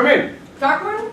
Come in. Darkman?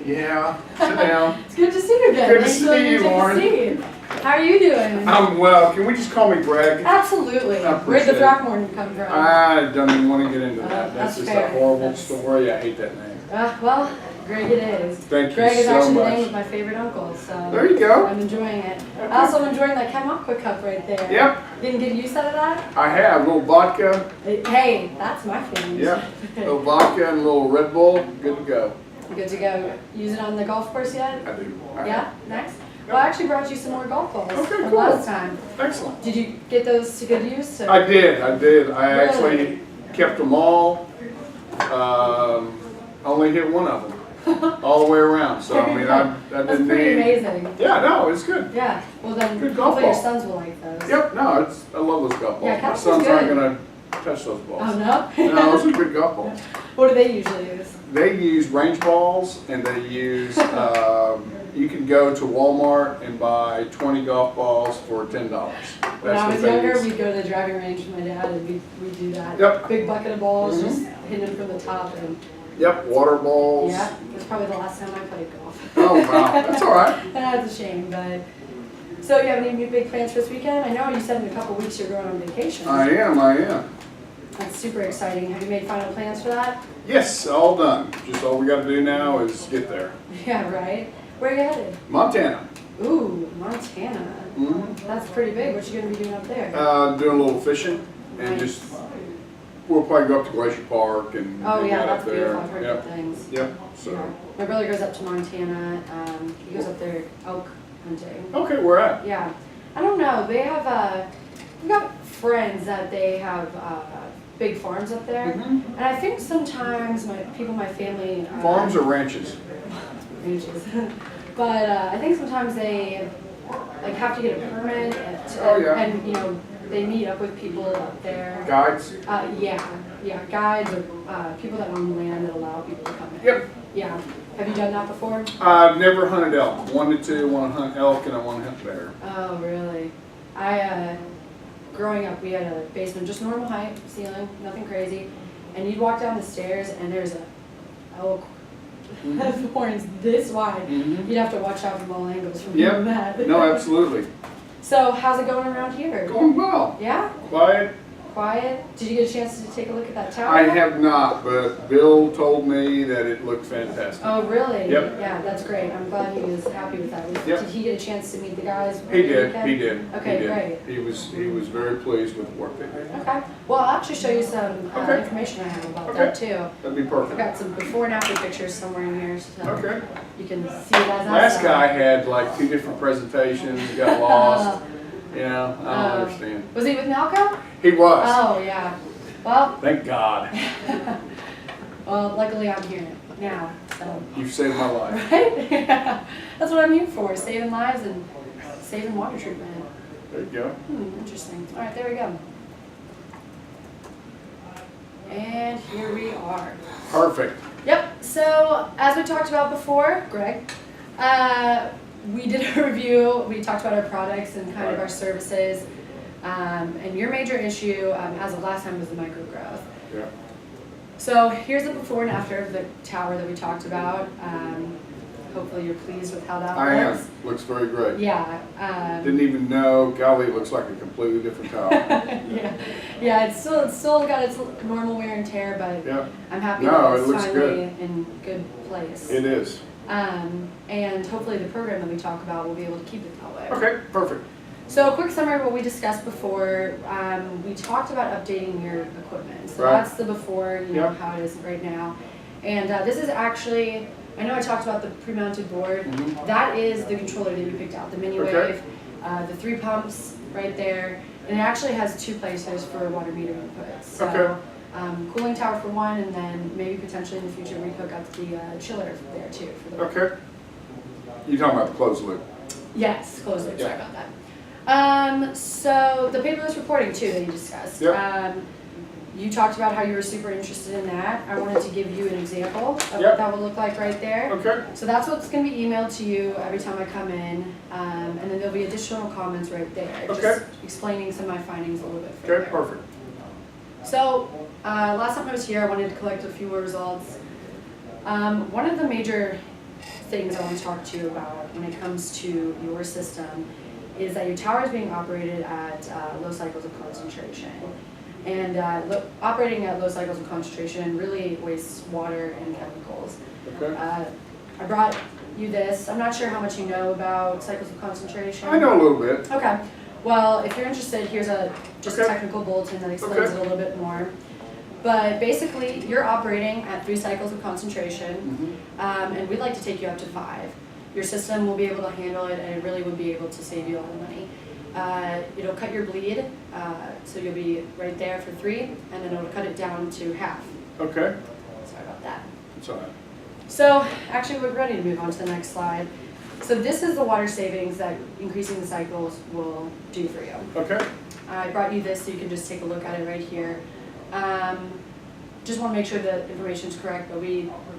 Yeah, sit down. It's good to see you again. Good to Nice see you, Lauren. How are you doing? I'm well. Can we just call me Greg? Absolutely. I Where'd the appreciate it. Throckmorton come from? I don't even want to get into that. that's That's just fair. a horrible That's- story. I hate that name. Well, Greg it is. Thank you Greg is so actually the much. name of my favorite uncle, so There you go. I'm enjoying it. I also am enjoying that Chem-Aqua cup right there. Yep, Didn't get use out of that? I have a little vodka. Hey, that's my favorite. Yep, a little vodka and a little Red Bull. Good to go. Good to go. Use it on the golf course yet? I do. Yeah? Nice. Well, I actually brought you some more golf balls Okay, from cool. last time. Excellent. Did you get those to good use? Or? I did. I Really? actually kept them all. Only hit one of them. All the way around. So I mean, I That's didn't pretty need. amazing. Yeah, no, it's good. Yeah. Well then, Good golf hopefully your ball. sons will like those. Yep, no, I love those golf balls. Yeah, My California's sons aren't good. gonna touch those balls. Oh no? No, those are good golf balls. What do they usually use? They use range balls, and they use. You can go to Walmart and buy 20 golf balls for $10. That's When I what was they younger, use. we'd go to the driving range with my dad and we'd do that. Yep. Big bucket of balls, Mhm. just hitting them from the top. And Yep, water balls. yeah, it was probably the last time I played golf. Oh wow, that's all right. That's a shame, but. So you have any new big plans for this weekend? I know you said in a couple weeks you're going on vacation. I am. That's super exciting. Have you made final plans for that? Yes, all done. Just all we got to do now is get there. Yeah, right. Where are you headed? Montana. Ooh, Montana. Mhm. That's pretty big. What you gonna be doing up there? Doing a little fishing and Nice. just we'll probably go up to Glacier Park and Oh hang yeah, out that's up there. beautiful. I've heard Yep. good things. Yep. So Yeah. My brother goes up to Montana. He goes up there elk hunting. okay, where at? Yeah. I don't know. They have we've got friends that they have big farms up there, Mhm. and I think sometimes my family Farms or ranches? ranches. But I think sometimes they like have to get a permit Oh, yeah. and you know they meet up with people up there. Guides? Yeah, guides or people that own land that allow people to come in. Yep. Yeah. Have you done that before? I've never hunted elk. Wanted to, want to hunt elk, and I want to hunt bear. Oh, really? Growing up, we had a basement, just normal height, ceiling, nothing crazy. And you'd walk down the stairs and there's a elk has horns this wide. Mhm. You'd have to watch out from all angles from Yep. that. No, absolutely. So how's it going around here? Going well. Yeah? Quiet. Quiet? Did you get a chance to take a look at that tower? I have not, but Bill told me that it looked fantastic. Oh, really? Yep. Yeah, that's great. I'm glad he was happy with that. Yep. Did he get a chance to meet the guys? over He the did. weekend? He did. Okay, he did. great. He was very pleased with the work they did. Okay. Well, I'll actually show you some Okay. information I have about Okay. that too. That'd be I've perfect. got some before and after pictures somewhere in here, so Okay. you can see it as I Last saw guy it. had like 2 different presentations, got lost. You know, I don't Oh. understand. Was he with Nalco? He was. Oh yeah. Well, Thank God. well, luckily I'm here now, so You've saved my life. right. That's what I'm here for: saving lives and saving water treatment. There you go. Interesting. All right, there we go. And here we are. Perfect. Yep, so as we talked about before, Greg, we did a review, we talked about our products and kind of our services, and your major issue as of last time was the microgrowth. Yeah. So here's the before and after of the tower that we talked about. Hopefully you're pleased with how that I am. looks. Looks very great. Yeah. Didn't even know. Golly, it looks like a completely different tower. yeah, it's still got its normal wear and tear, but Yeah. I'm happy No, that it it's looks finally in good place. It is. And hopefully the program that we talk about will be able to keep it that way. Okay. Perfect. So a quick summary of what we discussed before. We talked about updating your equipment. So Right. that's the before, you know, Yep. how it is right now. And this is actually, I know I talked about the pre-mounted board. Mhm. That is the controller that you picked out, the mini Okay. wave, the 3 pumps right there. And it actually has 2 places for water meter input. So Okay. cooling tower for one, and then maybe potentially in the future we hook up the chiller there too. For the Okay. You're talking about the closed loop. Yes, closed loop, sorry Yeah. about that. So the paperless reporting too that you discussed. Yep. You talked about how you were super interested in that. I wanted to give you an example of Yep. what that would look like right there. Okay. So that's what's going to be emailed to you every time I come in, and then there'll be additional comments right there, Okay. just explaining some of my findings a little bit further. Okay. Perfect. So last time I was here, I wanted to collect a few more results. One of the major things I want to talk to you about when it comes to your system is that your tower is being operated at low cycles of concentration. And operating at low cycles of concentration really wastes water and chemicals. Okay. I brought you this. I'm not sure how much you know about cycles of concentration. I know a little bit. Okay. Well, if you're interested, here's just a Okay. technical bulletin that explains Okay. it a little bit more. But basically, you're operating at 3 cycles of concentration, and we'd like to take you up to 5. Your system will be able to handle it, and it really would be able to save you a lot of money. It'll cut your bleed, so you'll be right there for 3, and then it'll cut it down to half. Okay. Sorry about that. It's all right. So, actually, we're ready to move on to the next slide. So this is the water savings that increasing the cycles will do for you. Okay. I brought you this so you can just take a look at it right here. Just want to make sure the information is correct, but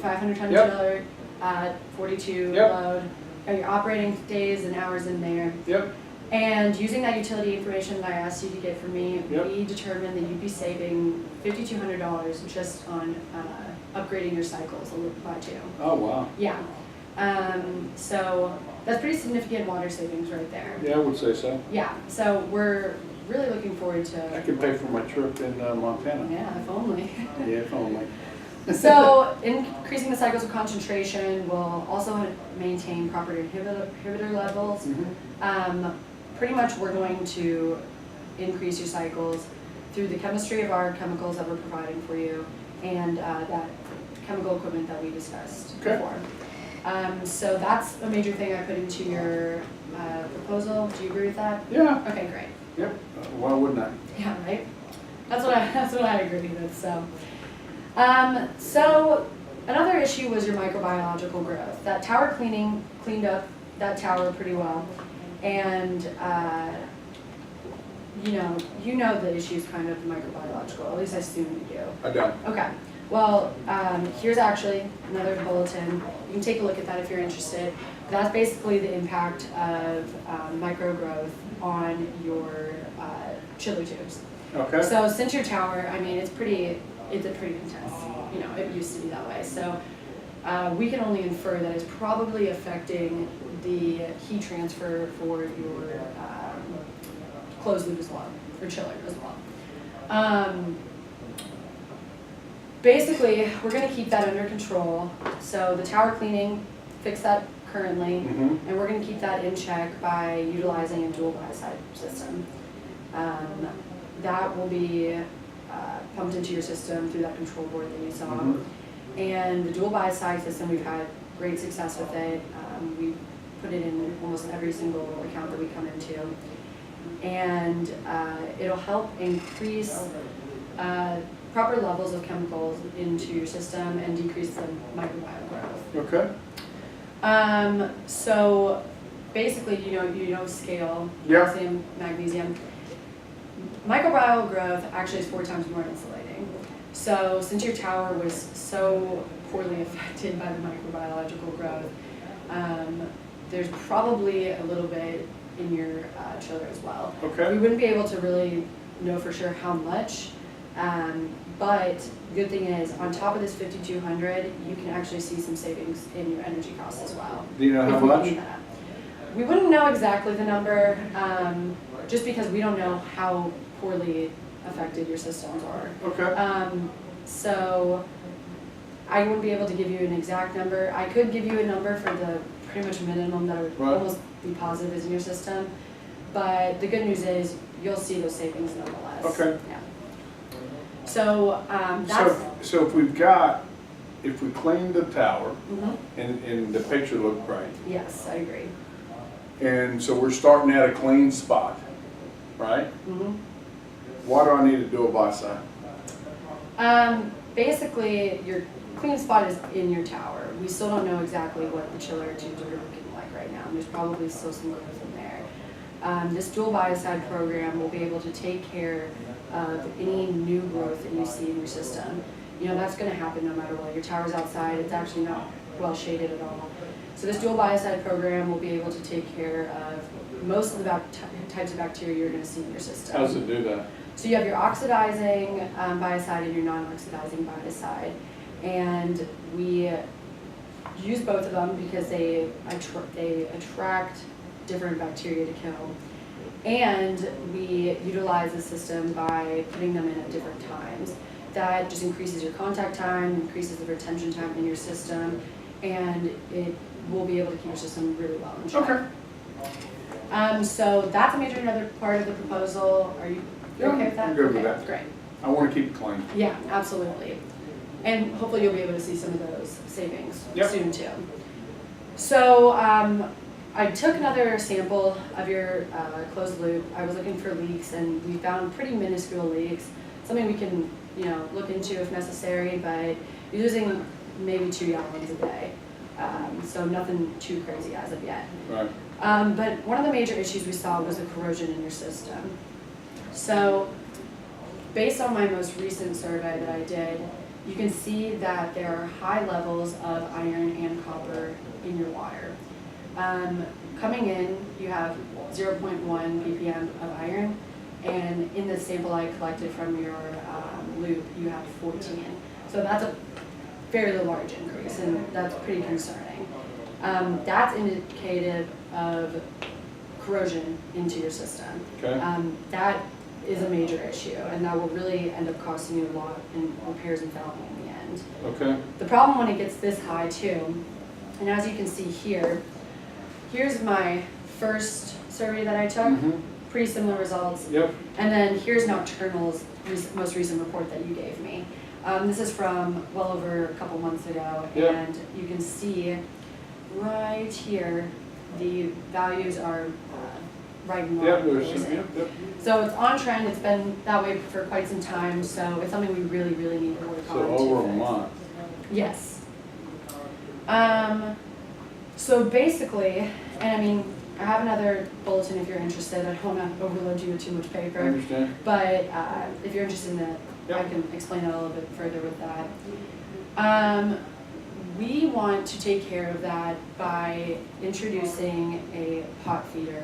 500 ton chiller, 42 Yep. load, got your operating days and hours in there. Yep. And using that utility information that I asked you to get from me, Yep. we determined that you'd be saving $5,200 just on upgrading your cycles by 2. Oh, wow. Yeah. So that's pretty significant water savings right there. Yeah, I would say so. Yeah. So we're really looking forward to. I could pay for my trip in Montana. Yeah, if only. Yeah, if only. So increasing the cycles of concentration will also maintain proper inhibitor levels. Pretty much we're going to increase your cycles through the chemistry of our chemicals that we're providing for you and that chemical equipment that we discussed before. So that's a major thing I put into your proposal. Do you agree with that? Yeah. Okay, great. Yep. Why wouldn't I? Yeah, right. That's what I agree with. So another issue was your microbiological growth. That tower cleaning cleaned up that tower pretty well, and you know the issues kind of microbiological. At least I assume you do. I don't. Okay. Well, here's actually another bulletin. You can take a look at that if you're interested. That's basically the impact of microgrowth on your chiller tubes. Okay. So since your tower, I mean, it's pretty intense. You know, it used to be that way. So we can only infer that it's probably affecting the heat transfer for your closed loop as well, or chiller as well. Basically, we're going to keep that under control. So the tower cleaning, fix that currently, and we're going to keep that in check by utilizing a dual biocide system. That will be pumped into your system through that control board that you saw. And the dual biocide system, we've had great success with it. We put it in almost every single account that we come into. And it'll help increase proper levels of chemicals into your system and decrease the microbiome growth. Okay. So basically, you know scale, calcium, magnesium. Microbial growth actually is 4 times more insulating. So since your tower was so poorly affected by the microbiological growth, there's probably a little bit in your chiller as well. Okay. We wouldn't be able to really know for sure how much, but the good thing is, on top of this $5,200, you can actually see some savings in your energy costs as well. Do you know how much? We wouldn't know exactly the number, just because we don't know how poorly affected your systems are. Okay. So I wouldn't be able to give you an exact number. I could give you a number for the pretty much minimum that would almost be positive is in your system, but the good news is you'll see those savings nonetheless. Okay. Yeah. So that's. So if we clean the tower, and the picture looked great. Yes, I agree. And so we're starting at a clean spot, right? What do I need to do by side? Basically, your clean spot is in your tower. We still don't know exactly what the chiller tubes are looking like right now. There's probably still some growth in there. This dual biocide program will be able to take care of any new growth that you see in your system. You know, that's going to happen no matter what. Your tower's outside, it's actually not well shaded at all. So this dual biocide program will be able to take care of most of the types of bacteria you're going to see in your system. How does it do that? So you have your oxidizing biocide and your non-oxidizing biocide. And we use both of them because they attract different bacteria to kill. And we utilize the system by putting them in at different times. That just increases your contact time, increases the retention time in your system, and it will be able to keep your system really well in check. Okay. So that's a major another part of the proposal. Are you okay with that? I'm good with Okay, that. Great. I want to keep it clean. Yeah, absolutely. And hopefully you'll be able to see some of those savings soon too. So I took another sample of your closed loop. I was looking for leaks, and we found pretty minuscule leaks. Something we can, look into if necessary, but you're using maybe 2 gallons a day. So nothing too crazy as of yet. Right. But one of the major issues we saw was the corrosion in your system. So based on my most recent survey that I did, you can see that there are high levels of iron and copper in your water. Coming in, you have 0.1 ppm of iron, and in the sample I collected from your loop, you have 14. So that's a fairly large increase, and that's pretty concerning. That's indicative of corrosion into your system. Okay. That is a major issue, and that will really end up costing you a lot in repairs and fouling in the end. Okay. The problem when it gets this high too, and as you can see here, here's my first survey that I took, pretty similar results. Yep. And then here's Nocturnal's most recent report that you gave me. This is from well over a couple months ago, Yep. and you can see right here, the values are right in line. Yep, with there's what we're some, saying. yep. So it's on trend, it's been that way for quite some time, so it's something we really, really need to work on. So to over a fix. month. Yes. So basically, and I mean, I have another bulletin if you're interested. I don't want to overload you with too much I paper, understand. but if you're interested in that, I Yep. can explain that a little bit further with that. We want to take care of that by introducing a pot feeder.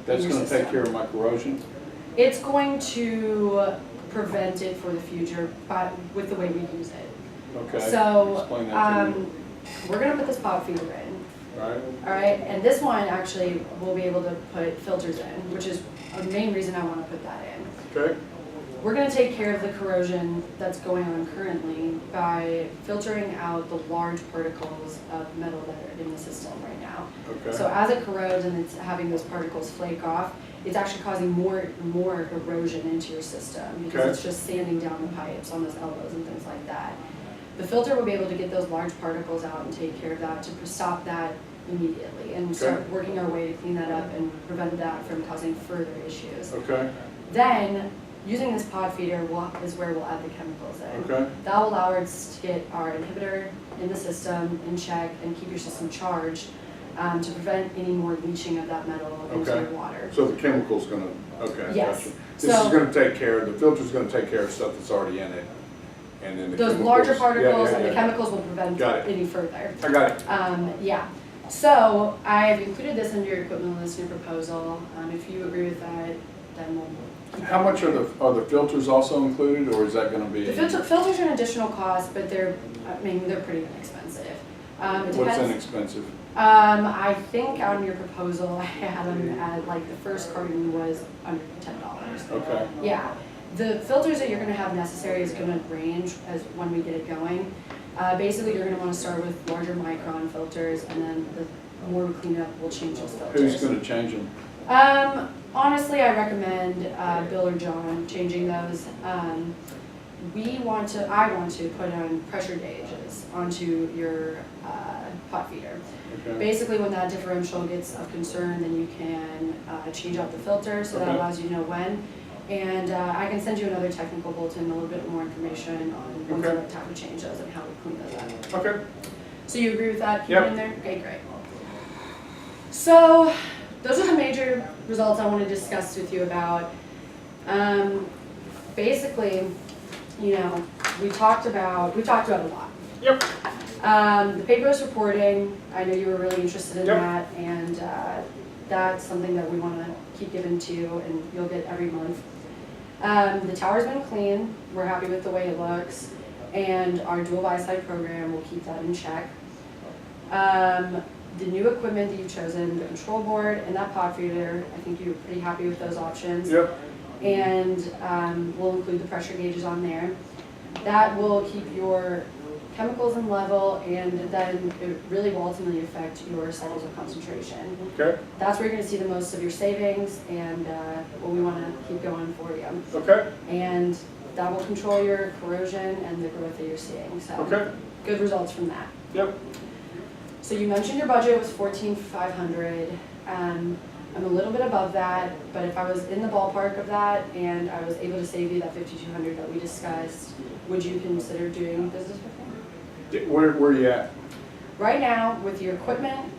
That's in your going to take system. care of my corrosion? It's going to prevent it for the future with the way we use it. Okay. So, Explain that to me. we're gonna put this pot feeder in, Right. all right? And this one actually we'll be able to put filters in, which is a main reason I wanna put that in. Okay. We're gonna take care of the corrosion that's going on currently by filtering out the large particles of metal that are in the system right now. Okay. So as it corrodes and it's having those particles flake off, it's actually causing more erosion into your system because Okay. it's just sanding down the pipes on those elbows and things like that. The filter will be able to get those large particles out and take care of that to stop that immediately and start working our way to clean that up and prevent that from causing further issues. Okay. Then, using this pod feeder is where we'll add the chemicals in. Okay. That will allow us to get our inhibitor in the system in check and keep your system charged to prevent any more leaching of that metal into Okay. your water. So the chemical's going to, okay. Yes. Gotcha. This is going to take care, the filter's going to take care of stuff that's already in it. And then the Those chemicals. larger Yeah, particles yeah, and the yeah. chemicals will prevent Got it. any further. I got it. Yeah. So I've included this into your equipment list in your proposal. If you agree with that, then we'll. How much are the filters also included, or is that going to be? The filters are an additional cost, but they're pretty inexpensive. It What's depends. inexpensive? I think on your proposal, I had them at like the first carton was under $10. Okay. Yeah. The filters that you're going to have necessary is going to range as when we get it going. Basically, you're going to want to start with larger micron filters, and then the more we clean up, we'll change those filters. Who's going to change them? Honestly, I recommend Bill or John changing those. I want to put on pressure gauges onto your pot feeder. Okay. Basically, when that differential gets of concern, then you can change out the filter, so that Okay. allows you to know when. And I can send you another technical bulletin, a little bit more information on when Okay. to time to change those and how we clean those up. Okay. So you agree with that? Keep Yep. it in there? Okay, great. So those are the major results I want to discuss with you about. Basically, we talked about a lot. Yep. The paperless reporting, I know you were really interested in Yep. that, and that's something that we want to keep giving to you, and you'll get every month. The tower's been clean. We're happy with the way it looks. and our dual biocide program will keep that in check. The new equipment that you've chosen, the control board and that pod feeder, I think you're pretty happy with those options. Yep. And we'll include the pressure gauges on there. That will keep your chemicals in level, and then it really will ultimately affect your cycles of concentration. Okay. That's where you're going to see the most of your savings, and what we want to keep going for you. Okay. And that will control your corrosion and the growth that you're seeing. So Okay. good results from that. Yep. So you mentioned your budget was $14,500. I'm a little bit above that, but if I was in the ballpark of that and I was able to save you that $5,200 that we discussed, would you consider doing business with me? Where are you at? Right now, with your equipment,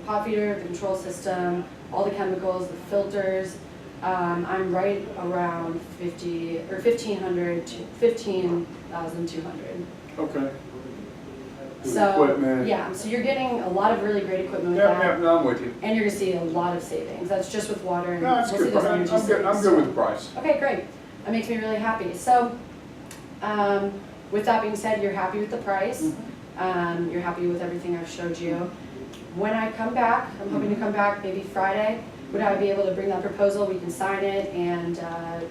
pot feeder, the control system, all the chemicals, the filters, I'm right around 50 or 1,500 to 15,200. Okay. So Equipment. yeah, so you're getting a lot of really great equipment with Yep, that, yep, no, I'm with you. and you're gonna see a lot of savings. That's just with water and No, that's we'll see good. those I'm energy good. I'm savings. good with the price. Okay, great. That makes me really happy. So, with that being said, you're happy with the price. You're happy with everything I've showed you. When I come back, I'm hoping to come back maybe Friday. Would I be able to bring that proposal? We can sign it and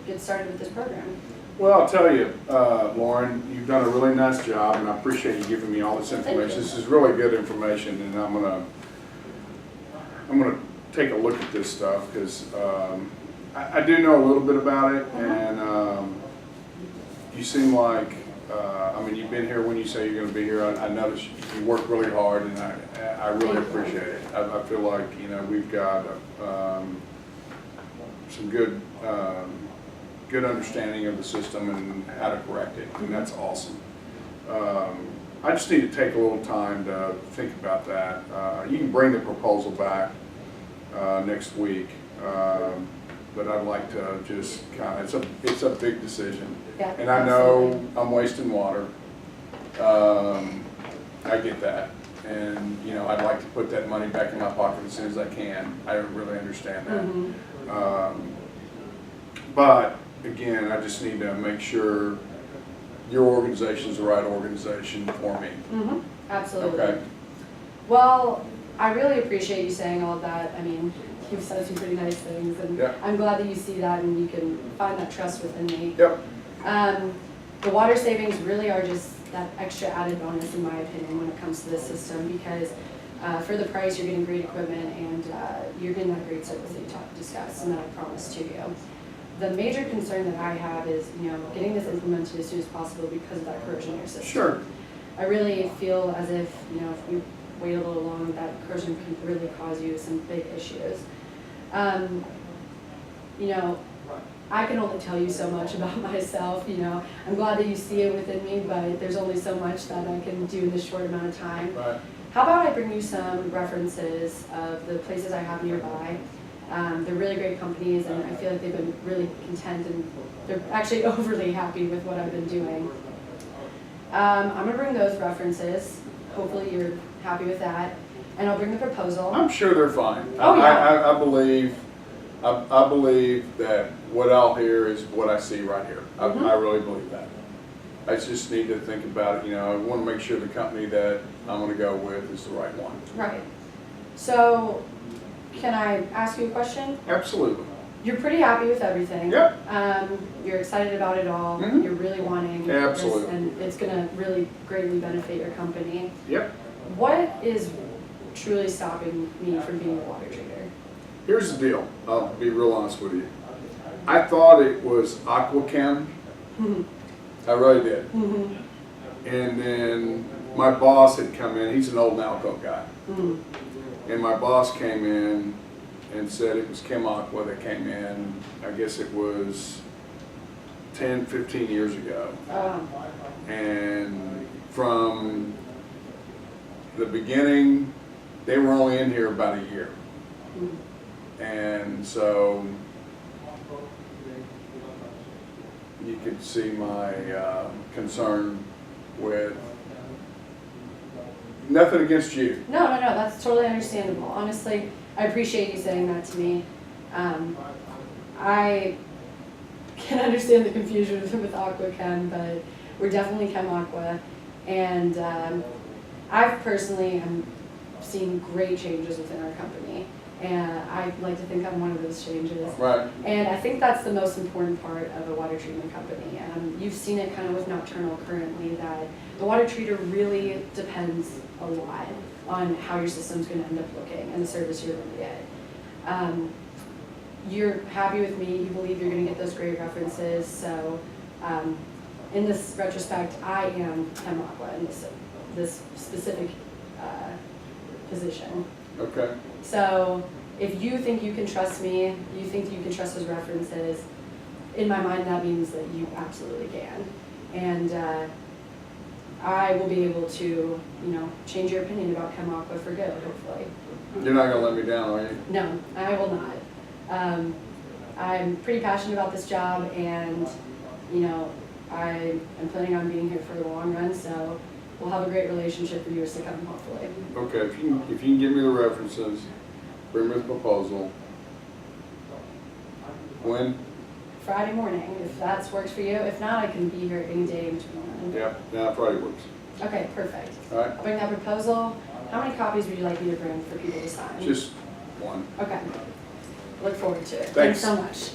get started with this program. Well, I'll tell you, Lauren, you've done a really nice job, and I appreciate you giving me all this information. This is really good information, and I'm gonna take a look at this stuff because I do know a little bit about it, and you seem like, I mean, you've been here when you say you're going to be here. I noticed you work really hard, and I really appreciate it. I feel like, you know, we've got some good understanding of the system and how to correct it, and that's awesome. I just need to take a little time to think about that. You can bring the proposal back next week, but I'd like to just kind of, it's a big decision. Yeah, And I know I'm wasting water. I get that. And, you know, I'd like to put that money back in my pocket as soon as I can. I really understand that. But again, I just need to make sure your organization is the right organization for me. Absolutely. Okay. Well, I really appreciate you saying all of that. I mean, you've said some pretty nice things, and Yeah. I'm glad that you see that and you can find that trust within me. Yep. The water savings really are just that extra added bonus, in my opinion, when it comes to this system, because for the price, you're getting great equipment and you're getting that great service that you discussed and that I promised to you. The major concern that I have is, you know, getting this implemented as soon as possible because of that corrosion in your system. Sure. I really feel as if, you know, if we wait a little long, that corrosion can really cause you some big issues. You know, I can only tell you so much about myself, you know. I'm glad that you see it within me, but there's only so much that I can do in this short amount of time. Right. How about I bring you some references of the places I have nearby? They're really great companies, and I feel like they've been really content, and they're actually overly happy with what I've been doing. I'm going to bring those references. Hopefully you're happy with that. And I'll bring the proposal. I'm sure they're fine. Oh, yeah. I believe that what I'll hear is what I see right here. I really believe that. I just need to think about it. You know, I want to make sure the company that I'm going to go with is the right one. Right. So, can I ask you a question? Absolutely. You're pretty happy with everything. Yep. You're excited about it all. You're really wanting Absolutely. this, and it's going to really greatly benefit your company. Yep. What is truly stopping me from being a water treater? Here's the deal. I'll be real honest with you. I thought it was Aqua. I really did. And then my boss had come in. He's an old Nalco guy. And my boss came in and said it was Chem-Aqua that came in. I guess it was 10, 15 years ago. And from the beginning, they were only in here about a year. And so you could see my concern with, nothing against you. No, that's totally understandable. Honestly, I appreciate you saying that to me. I can understand the confusion with AquaChem, but We're definitely Chem-Aqua, and I've personally seen great changes within our company, and I like to think I'm one of those changes. Right. And I think that's the most important part of a water treatment company. You've seen it kind of with Nocturnal currently, that the water treater really depends a lot on how your system's going to end up looking and the service you're going to get. You're happy with me, you believe you're going to get those great references, so in this retrospect, I am Chem-Aqua in this specific position. Okay. So if you think you can trust me, you think you can trust those references, in my mind that means that you absolutely can. And I will be able to, change your opinion about Chem-Aqua for good, hopefully. You're not gonna let me down, are you? No, I will not. I'm pretty passionate about this job, and I am planning on being here for the long run, so we'll have a great relationship for years to come, hopefully. Okay, if you can give me the references, bring me the proposal. When? Friday morning, if that works for you. If not, I can be here any day in between then. Yeah, Friday works. Okay, perfect. All right. I'll bring that proposal. How many copies would you like me to bring for people to sign? Just one. Okay. Look forward to it. Thanks So much.